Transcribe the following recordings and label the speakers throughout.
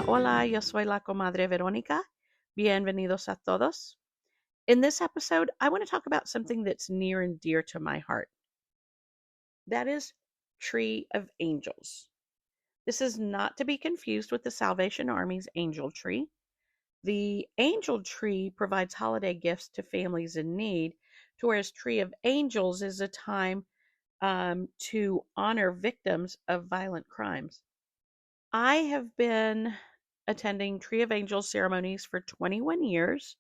Speaker 1: Hola, yo soy la comadre Verónica. Bienvenidos a todos. In this episode, I want to talk about something that's near and dear to my heart. That is Tree of Angels. This is not to be confused with the Salvation Army's Angel Tree. The Angel Tree provides holiday gifts to families in need, whereas Tree of Angels is a time to honor victims of violent crimes. I have been attending Tree of Angels ceremonies for 21 years.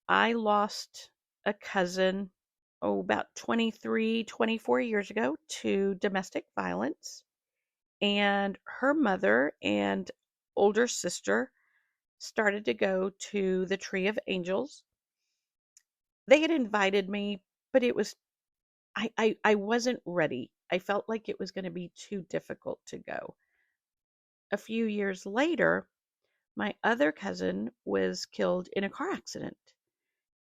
Speaker 1: I lost a cousin, about 23, 24 years ago to domestic violence. And her mother and older sister started to go to the Tree of Angels. They had invited me, but it was, I wasn't ready. I felt like it was going to be too difficult to go. A few years later, my other cousin was killed in a car accident,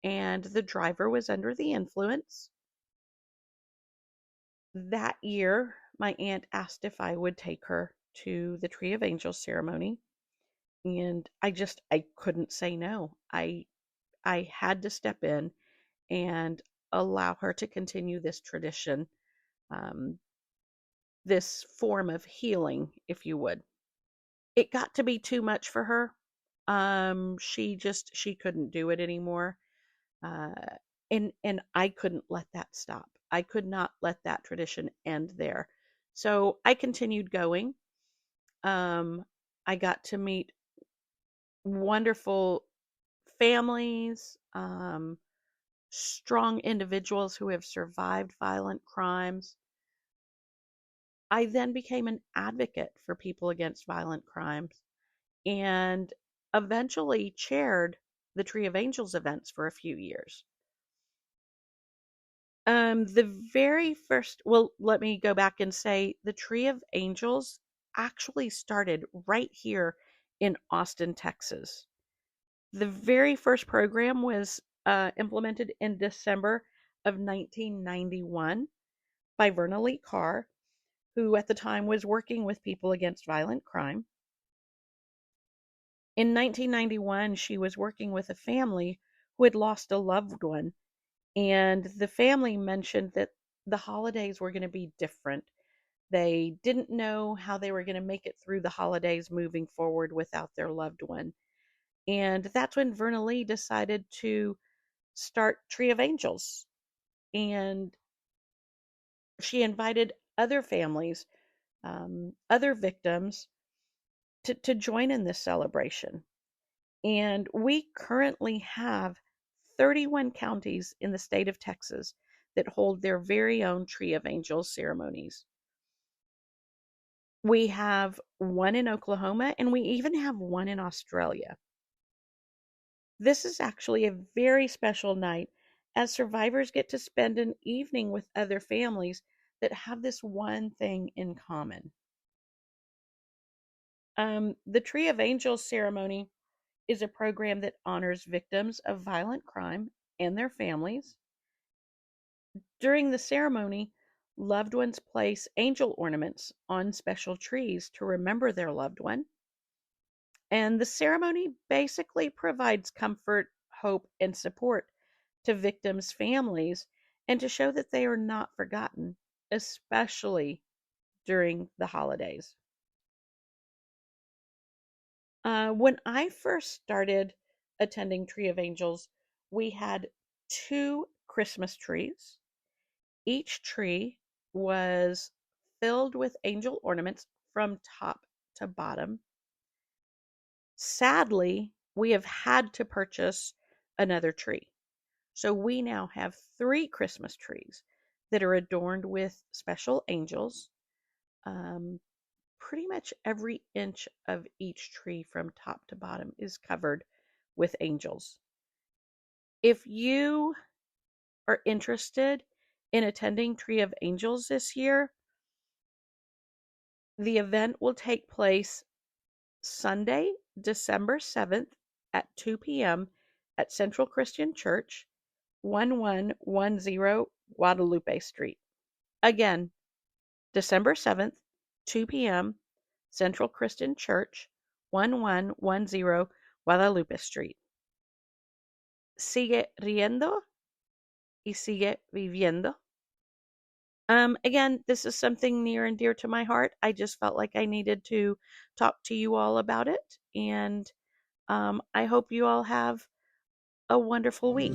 Speaker 1: and the driver was under the influence. That year, my aunt asked if I would take her to the Tree of Angels ceremony, and I couldn't say no. I had to step in and allow her to continue this tradition, um, this form of healing, if you would. It got to be too much for her. She couldn't do it anymore. Uh, and I couldn't let that stop. I could not let that tradition end there. So I continued going. I got to meet wonderful families, strong individuals who have survived violent crimes. I then became an advocate for people against violent crimes and eventually chaired the Tree of Angels events for a few years. The very first, well, let me go back and say the Tree of Angels actually started right here in Austin, Texas. The very first program was implemented in December of 1991 by Verna Lee Carr, who at the time was working with people against violent crime. In 1991, she was working with a family who had lost a loved one. And the family mentioned that the holidays were going to be different. They didn't know how they were going to make it through the holidays moving forward without their loved one. And that's when Verna Lee decided to start Tree of Angels. And she invited other families, other victims, to join in this celebration. And we currently have 31 counties in the state of Texas that hold their very own Tree of Angels ceremonies. We have one in Oklahoma, and we even have one in Australia. This is actually a very special night as survivors get to spend an evening with other families that have this one thing in common. The Tree of Angels ceremony is a program that honors victims of violent crime and their families. During the ceremony, loved ones place angel ornaments on special trees to remember their loved one. And the ceremony basically provides comfort, hope, and support to victims' families and to show that they are not forgotten, especially during the holidays. When I first started attending Tree of Angels, we had 2 Christmas trees. Each tree was filled with angel ornaments from top to bottom. Sadly, we have had to purchase another tree. So we now have 3 Christmas trees that are adorned with special angels. Pretty much every inch of each tree from top to bottom is covered with angels. If you are interested in attending Tree of Angels this year, the event will take place Sunday, December 7th at 2 p.m. at Central Christian Church, 1110 Guadalupe Street. Again, December 7th, 2 p.m., Central Christian Church, 1110 Guadalupe Street. Sigue riendo y sigue viviendo. Again, this is something near and dear to my heart. I just felt like I needed to talk to you all about it. And I hope you all have a wonderful week.